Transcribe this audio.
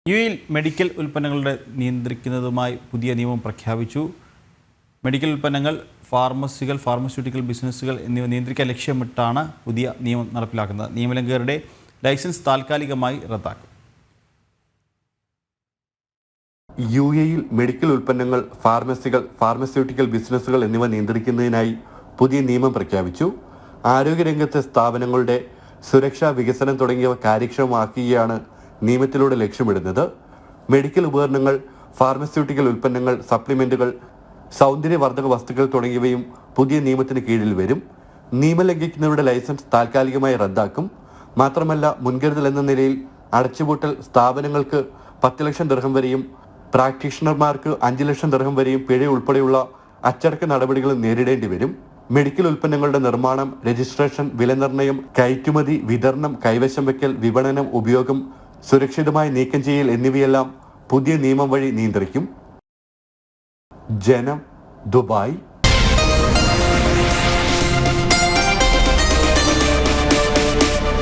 യുഎഇയിൽ medical ഉൽപ്പന്നങ്ങളുടെ നിയന്ത്രിക്കുന്നതുമായി പുതിയ നിയമം പ്രഖ്യാപിച്ചു. മെഡിക്കൽ ഉൽപ്പന്നങ്ങൾ, ഫാർമസികൾ, ഫാർമസ്യൂട്ടിക്കൽ ബിസിനസ്സുകൾ എന്നിവ നിയന്ത്രിക്കാൻ ലക്ഷ്യമിട്ടാണ് പുതിയ നിയമം നടപ്പിലാക്കുന്നത്. നിയമലംഘകരുടെ ലൈസൻസ് താൽക്കാലികമായി റദ്ദാക്കും. യുഎഇയിൽ മെഡിക്കൽ ഉൽപ്പന്നങ്ങൾ, ഫാർമസികൾ, ഫാർമസ്യൂട്ടിക്കൽ ബിസിനസ്സുകൾ എന്നിവ നിയന്ത്രിക്കുന്നതിനായി പുതിയ നിയമം പ്രഖ്യാപിച്ചു. ആരോഗ്യരംഗത്തെ സ്ഥാപനങ്ങളുടെ സുരക്ഷാ, വികസനം തുടങ്ങിയവ കാര്യക്ഷമമാക്കുകയാണ് നിയമത്തിലൂടെ ലക്ഷ്യമിടുന്നത്. മെഡിക്കൽ ഉപകരണങ്ങൾ, ഫാർമസ്യൂട്ടിക്കൽ ഉൽപ്പന്നങ്ങൾ, സപ്ലിമെന്റുകൾ, സൗന്ദര്യവർദ്ധക വസ്തുക്കൾ തുടങ്ങിയവയും പുതിയ നിയമത്തിന് കീഴിൽ വരും. നിയമം ലംഘിക്കുന്നവരുടെ ലൈസൻസ് താൽക്കാലികമായി റദ്ദാക്കും. മാത്രമല്ല, മുൻകരുതൽ എന്ന നിലയിൽ അടച്ചുപൂട്ടൽ സ്ഥാപനങ്ങൾക്ക് 10 ലക്ഷം ദിർഹം വരെയും പ്രാക്ടീഷണർമാർക്ക് 5 ലക്ഷം ദിർഹം വരെയും പിഴ ഉൾപ്പെടെയുള്ള അച്ചടക്ക നടപടികൾ നേരിടേണ്ടി വരും. മെഡിക്കൽ ഉൽപ്പന്നങ്ങളുടെ നിർമ്മാണം, രജിസ്ട്രേഷൻ, വിലനിർണ്ണയം, കയറ്റുമതി, വിതരണം, കൈവശം വയ്ക്കൽ, വിപണനം, ഉപയോഗം, സുരക്ഷിതമായി നീക്കം ചെയ്യൽ എന്നിവയെല്ലാം പുതിയ നിയമം വഴി നിയന്ത്രിക്കും. ജനം, ദുബായ്.